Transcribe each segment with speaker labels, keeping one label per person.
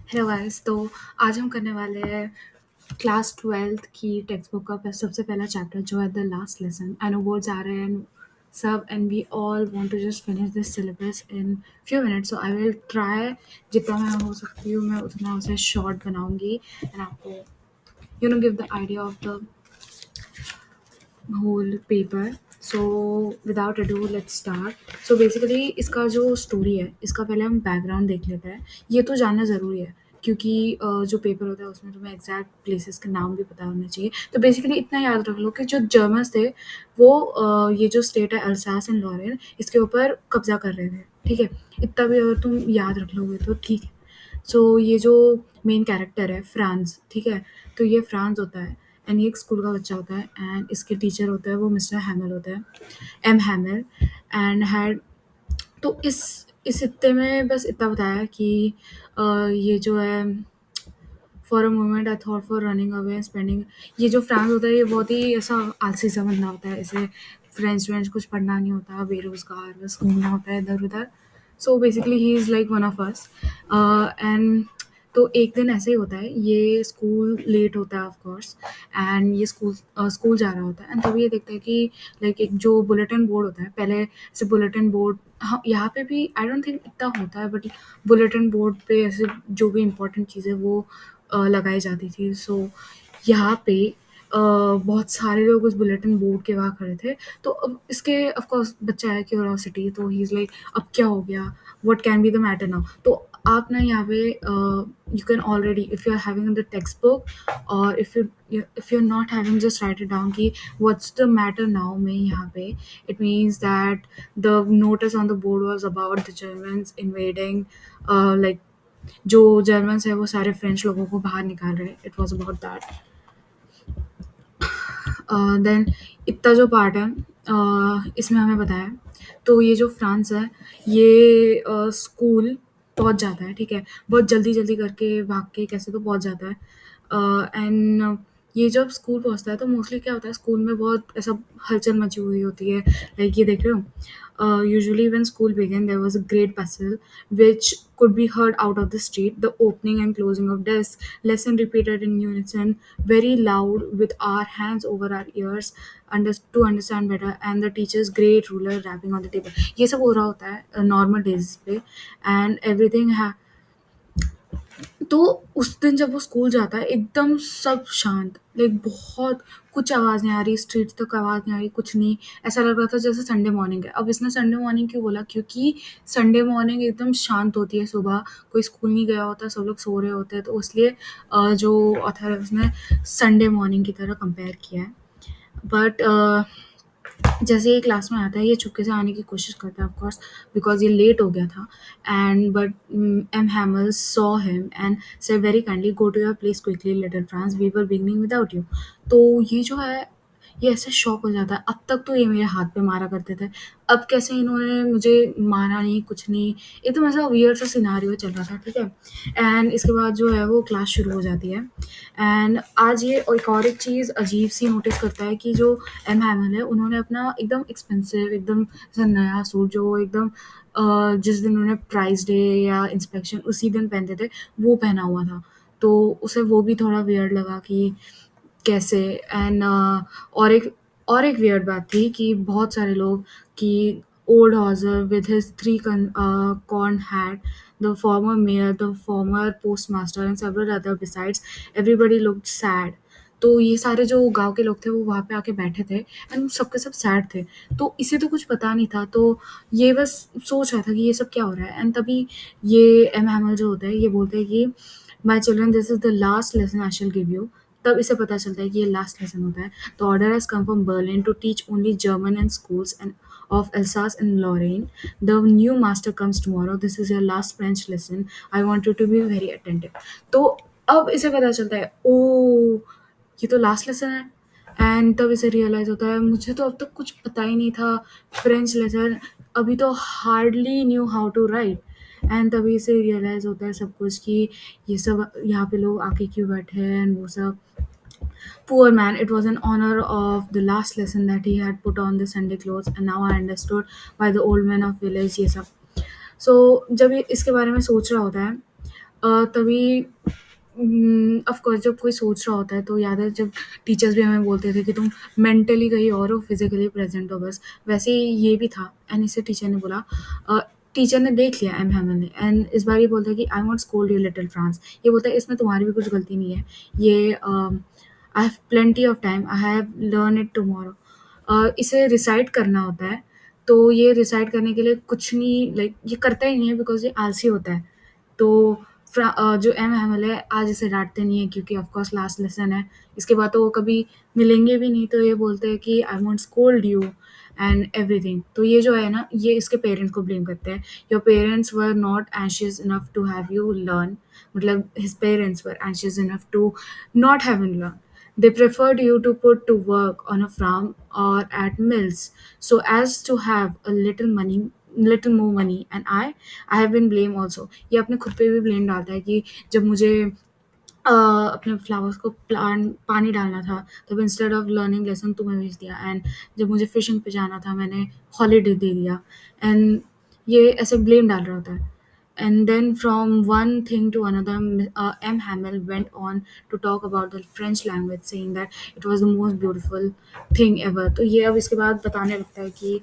Speaker 1: Hello guys. तो आज हम करने वाले हैं क्लास 12th की टेक्स्ट बुक का सबसे पहला चैप्टर जो है the last lesson. I know boards आ रहे हैं सब and we all want to just finish this syllabus in few minutes, so I will try जितना मैं हो सकती हूँ मैं उतना उसे शॉर्ट बनाऊंगी एंड आपको give the idea of the whole paper. So without ado let's start. So basically इसका जो स्टोरी है इसका पहले हम बैकग्राउंड देख लेते हैं। ये तो जानना ज़रूरी है क्योंकि जो पेपर होता है उसमें तुम्हें एग्जैक्ट प्लेसेस के नाम भी पता होना चाहिए। तो बेसिकली इतना याद रख लो कि जो जर्मन्स थे वो ये जो स्टेट है अल्सास एंड लॉरेन इसके ऊपर कब्जा कर रहे थे। ठीक है, इतना भी अगर तुम याद रख लोगे तो ठीक है। सो ये जो मेन कैरेक्टर है फ्रांस, ठीक है, तो ये फ्रांस होता है एंड ये एक स्कूल का बच्चा होता है एंड इसके टीचर होता है वो मिस्टर हैमल होता है, एम हैमल। एंड हैड तो इस हिस्से में बस इतना बताया कि ये जो है for a moment I thought for running away and spending. ये जो फ्रांस होता है ये बहुत ही ऐसा आलसी सा बंदा होता है, इसे फ्रेंच व्रेंच कुछ पढ़ना नहीं होता, बेरोजगार बस घूमना होता है इधर उधर। So basically he is like one of us. And तो एक दिन ऐसे ही होता है, ये स्कूल लेट होता है ऑफ कोर्स एंड ये स्कूल जा रहा होता है एंड तभी ये देखता है कि लाइक एक जो बुलेटिन बोर्ड होता है पहले ऐसे बुलेटिन बोर्ड, हाँ यहाँ पे भी आई डोंट थिंक इतना होता है बट बुलेटिन बोर्ड पे ऐसे जो भी इम्पोर्टेंट चीज़ें वो लगाई जाती थी। सो यहाँ पे बहुत सारे लोग उस बुलेटिन बोर्ड के वहाँ खड़े थे। तो अब इसके ऑफ कोर्स बच्चा है क्यूरियोसिटी, तो ही इज़ लाइक अब क्या हो गया, what can be the matter now. तो आप ना यहाँ पे you can already if you are having the text book और if you are not having just write it down कि व्हाट्स द मैटर नाउ में यहाँ पे it means that the notice on the board was about the Germans invading, like जो Germans है वो सारे French लोगों को बाहर निकाल रहे हैं। It was about that. Then इतना जो पार्ट है इसमें हमें बताया, तो ये जो फ्रांस है ये स्कूल पहुंच जाता है, ठीक है, बहुत जल्दी जल्दी करके भाग के कैसे तो पहुंच जाता है। एंड ये जब स्कूल पहुंचता है तो मोस्टली क्या होता है स्कूल में बहुत ऐसा हलचल मची हुई होती है। लाइक ये देख रहे हो, usually when school began there was a great bustle which could be heard out of the street, the opening and closing of desks, lesson repeated in unison very loud with our hands over our ears to understand better, and the teacher's great ruler rapping on the table. ये सब हो रहा होता है normal days पे and everything. तो उस दिन जब वो स्कूल जाता है एकदम सब शांत, लाइक बहुत कुछ आवाज़ नहीं आ रही, स्ट्रीट्स तक आवाज़ नहीं आ रही, कुछ नहीं। ऐसा लग रहा था जैसे संडे मॉर्निंग है। अब इसने संडे मॉर्निंग क्यों बोला, क्योंकि संडे मॉर्निंग एकदम शांत होती है, सुबह कोई स्कूल नहीं गया होता, सब लोग सो रहे होते हैं, तो इसलिए जो ऑथर है उसने संडे मॉर्निंग की तरह कंपेयर किया है। बट जैसे ये क्लास में आता है ये चुपके से आने की कोशिश करता है ऑफ कोर्स बिकॉज ये लेट हो गया था। And but M Hamel saw him and say very kindly go to your place quickly little France, we were beginning without you. तो ये जो है ये ऐसे शॉक हो जाता है, अब तक तो ये मेरे हाथ पे मारा करते थे, अब कैसे इन्होंने मुझे मारा नहीं, कुछ नहीं। एकदम ऐसा वियर्ड सा सिनारियो चल रहा था, ठीक है। एंड इसके बाद जो है वो क्लास शुरू हो जाती है एंड आज ये एक चीज़ अजीब सी नोटिस करता है कि जो एम हैमल है उन्होंने अपना एकदम एक्सपेंसिव एकदम ऐसा नया सूट जो एकदम जिस दिन उन्होंने प्राइस डे या इंस्पेक्शन उसी दिन पहनते थे वो पहना हुआ था। तो उसे वो भी थोड़ा वियर्ड लगा कि कैसे। एंड और एक वियर्ड बात थी कि बहुत सारे लोग कि old Hauser with his three corn hat, the former mayor, the former postmaster and several other besides, everybody looked sad. तो ये सारे जो गांव के लोग थे वो वहाँ पे आके बैठे थे एंड सबके सब सैड थे। तो इसे तो कुछ पता नहीं था, तो ये बस सोच रहा था कि ये सब क्या हो रहा है। एंड तभी ये एम हैमल जो होता है ये बोलते हैं कि my children this is the last lesson I shell give you. तब इसे पता चलता है कि ये लास्ट लेसन होता है। The order has come from Berlin to teach only German and schools and of Alsace and Lorraine. The new master comes tomorrow. This is your last French lesson. I want you to be very attentive. तो अब इसे पता चलता है ओ ये तो last lesson है। And तब इसे रियलाइज होता है मुझे तो अब तक कुछ पता ही नहीं था फ्रेंच लेसन, अभी तो hardly knew how to write. And तभी इसे रियलाइज होता है सब कुछ कि ये सब यहाँ पे लोग आके क्यों बैठे हैं एंड वो सब। Poor man, it was in honor of the last lesson that he had put on the Sunday clothes, and now I understood why the old men of village ये सब। So जब ये इसके बारे में सोच रहा होता है तभी ऑफ कोर्स जब कोई सोच रहा होता है तो याद है जब टीचर्स भी हमें बोलते थे कि तुम मेंटली कहीं और हो, फिज़िकली प्रेज़ेंट हो बस। वैसे ही ये भी था एंड इसे टीचर ने बोला अ, टीचर ने देख लिया एम हैमन ने एंड इस बार ये बोलता है कि I won't scold you little France. ये बोलता है इसमें तुम्हारी भी कुछ गलती नहीं है। ये I have plenty of time, I have learn it tomorrow. इसे रिसाइट करना होता है, तो ये रिसाइट करने के लिए कुछ नहीं लाइक ये करता ही नहीं है बिकॉज़ ये आलसी होता है। तो जो एम हैमल है आज इसे डाँटते नहीं है क्योंकि ऑफ कोर्स लास्ट लेसन है। इसके बाद तो वो कभी मिलेंगे भी नहीं तो ये बोलते हैं कि I won't scold you and everything. तो ये जो है ना ये इसके पेरेंट्स को ब्लेम करते हैं। Your parents were not anxious enough to have you learn, मतलब his parents were anxious enough to not have him learn. They preferred you to put to work on a farm or at mills so as to have a little money, little more money. And I have been blamed also. ये अपने खुद पे भी blame डालता है कि जब मुझे अपने फ्लावर्स को प्लांट पानी डालना था तब इंस्टेड ऑफ लर्निंग लेसन तुम्हें भेज दिया एंड जब मुझे फिशिंग पे जाना था मैंने हॉलीडे दे दिया एंड ये ऐसे ब्लेम डाल रहा होता है। And then from one thing to another, M. Hamel went on to talk about the French language, saying that it was the most beautiful thing ever. तो ये अब इसके बाद बताने लगता है कि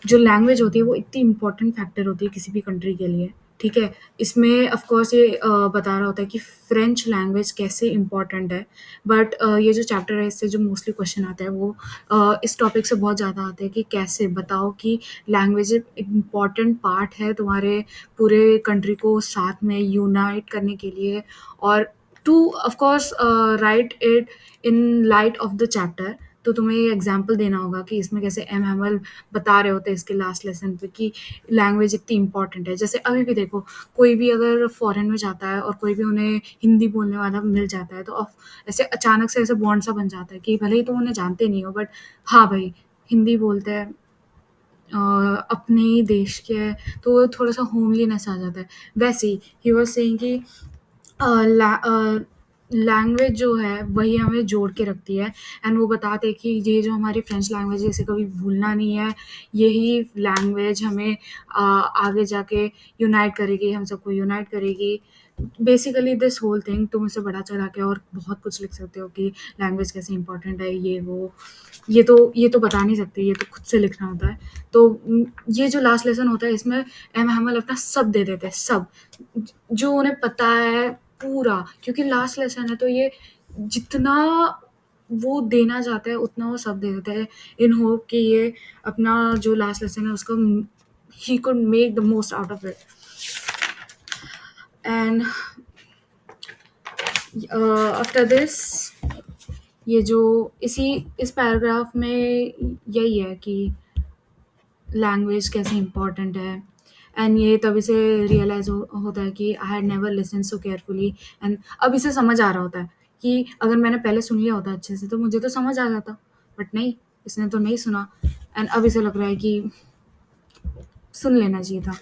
Speaker 1: जो लैंग्वेज होती है वो इतनी इम्पोर्टेंट फैक्टर होती है किसी भी कंट्री के लिए, ठीक है? इसमें ऑफ कोर्स ये बता रहा होता है कि फ्रेंच लैंग्वेज कैसे इम्पोर्टेंट है, बट ये जो चैप्टर है इससे जो मोस्टली क्वेश्चन आता है वो इस टॉपिक से बहुत ज़्यादा आते हैं कि कैसे बताओ कि लैंग्वेज एक इम्पोर्टेंट पार्ट है तुम्हारे पूरे कंट्री को साथ में यूनाइट करने के लिए और two of course right it in light of the chapter. तो तुम्हें ये एग्ज़ाम्पल देना होगा कि इसमें कैसे एम हैमल बता रहे होते हैं इसके लास्ट लेसन पे कि लैंग्वेज इतनी इम्पोर्टेंट है। जैसे अभी भी देखो, कोई भी अगर फ़ॉरेन में जाता है और कोई भी उन्हें हिंदी बोलने वाला मिल जाता है, तो ऐसे अचानक से ऐसे बॉन्ड सा बन जाता है कि भले ही तुम उन्हें जानते नहीं हो, बट हाँ भाई, हिंदी बोलते हैं अ, अपने ही देश के हैं, तो थोड़ा-सा होमलीनेस आ जाता है। वैसे ही वाज़ सेइंग कि लैंग्वेज जो है वही हमें जोड़ के रखती है एंड वो बताते हैं कि ये जो हमारी फ्रेंच लैंग्वेज है इसे कभी भूलना नहीं है। यही लैंग्वेज हमें आगे जाके यूनाइट करेगी, हम सबको यूनाइट करेगी। बेसिकली दिस होल थिंग तुम इसे बढ़ा-चढ़ा के और बहुत कुछ लिख सकते हो कि लैंग्वेज कैसे इम्पोर्टेंट है, ये वो। ये तो बता नहीं सकते, ये तो खुद से लिखना होता है। तो ये जो लास्ट लेसन होता है इसमें एम हैमल अपना सब दे देते हैं, सब। जो उन्हें पता है पूरा, क्योंकि लास्ट लेसन है तो ये जितना वो देना चाहते हैं उतना वो सब दे देते हैं इन होप कि ये अपना जो लास्ट लेसन है उसको he could make the most out of it. And after this ये जो इस पैराग्राफ में यही है कि लैंग्वेज कैसे इम्पोर्टेंट है एंड ये तब इसे रियलाइज़ होता है कि I had never listen so carefully and अब इसे समझ आ रहा होता है कि अगर मैंने पहले सुन लिया होता अच्छे से तो मुझे तो समझ आ जाता, बट नहीं, इसने तो नहीं सुना एंड अब इसे लग रहा है कि सुन लेना चाहिए था।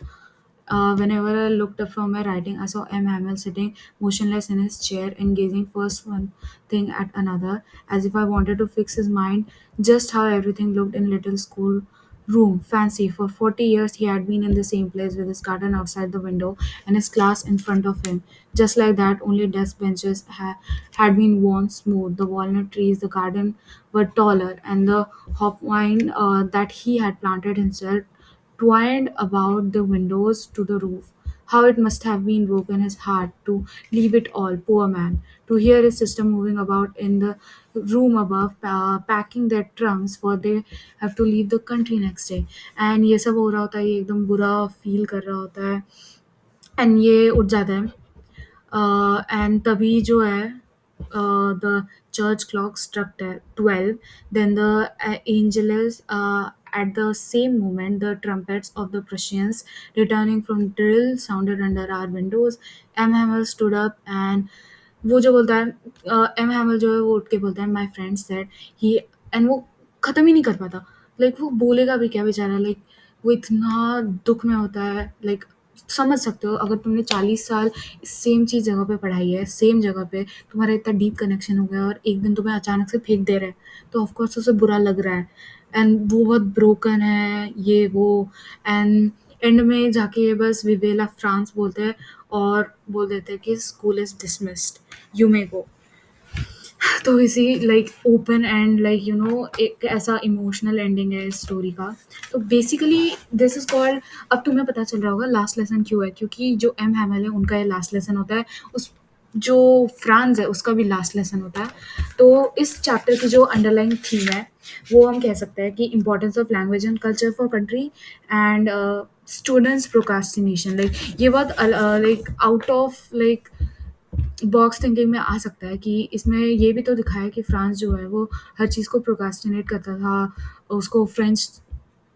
Speaker 1: Whenever I looked up from my writing, I saw M. Hamel sitting motionless in his chair and gazing first one thing at another, as if I wanted to fix his mind just how everything looked in little school room. Fancy, for 40 years he had been in the same place with his garden outside the window and his class in front of him. Just like that, only desk benches had been worn smooth, the walnut trees, the garden were taller, and the hopvine that he had planted himself twined about the windows to the roof. How it must have been broken his heart to leave it all, poor man, to hear his sister moving about in the room above, packing their trunks for they have to leave the country next day. And ये सब हो रहा होता है, ये एकदम बुरा feel कर रहा होता है एंड ये उठ जाता है एंड तभी जो है the church clock struck 12. Then the angelus, at the same moment, the trumpets of the Prussians returning from drill sounded under our windows. M. Hamel stood up and वो जो बोलता है एम हैमल जो है वो उठ के बोलता है my friend said he and वो ख़त्म ही नहीं कर पाता। लाइक वो बोलेगा भी क्या बेचारा, लाइक वो इतना दुःख में होता है, लाइक समझ सकते हो अगर तुमने 40 साल सेम चीज़ जगह पे पढ़ाई है, सेम जगह पे तुम्हारा इतना डीप कनेक्शन हो गया और एक दिन तुम्हें अचानक से फेंक दे रहे हैं, तो ऑफ कोर्स उसे बुरा लग रहा है एंड वो बहुत ब्रोकन है, ये वो एंड एंड में जाके ये बस विवेला फ्रांस बोलते हैं और बोल देते हैं कि school is dismissed, you may go. तो इसी लाइक ओपन एंड लाइक एक ऐसा इमोशनल एंडिंग है इस स्टोरी का। तो बेसिकली दिस इज कॉल्ड, अब तुम्हें पता चल रहा होगा लास्ट लेसन क्यों है, क्योंकि जो एम हैमल है उनका ये लास्ट लेसन होता है, उस जो फ्रांस है उसका भी लास्ट लेसन होता है। तो इस चैप्टर की जो अंडरलाइन थीम है वो हम कह सकते हैं कि importance of language and culture for country and students procrastination. Like ये बहुत like out of like box thinking में आ सकता है कि इसमें ये भी तो दिखाया है कि फ्रांस जो है वो हर चीज़ को प्रोक्रास्टिनेट करता था, उसको फ्रेंच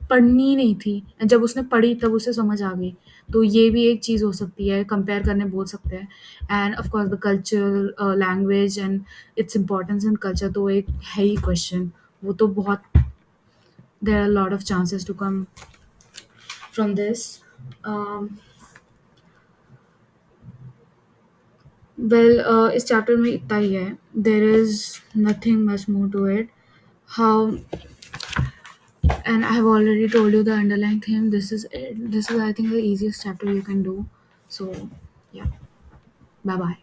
Speaker 1: पढ़नी नहीं थी, जब उसने पढ़ी तब उसे समझ आ गई। तो ये भी एक चीज़ हो सकती है, कंपेयर करने बोल सकते हैं। And of course the culture, language and its importance in culture तो एक है ही क्वेश्चन, वो तो बहुत, there are lot of chances to come from this. Well इस चैप्टर में इतना ही है, there is nothing much more to it. How, and I have already told you the underlying theme. This is it. This is, I think, the easiest chapter you can do. So, yeah. Bye bye.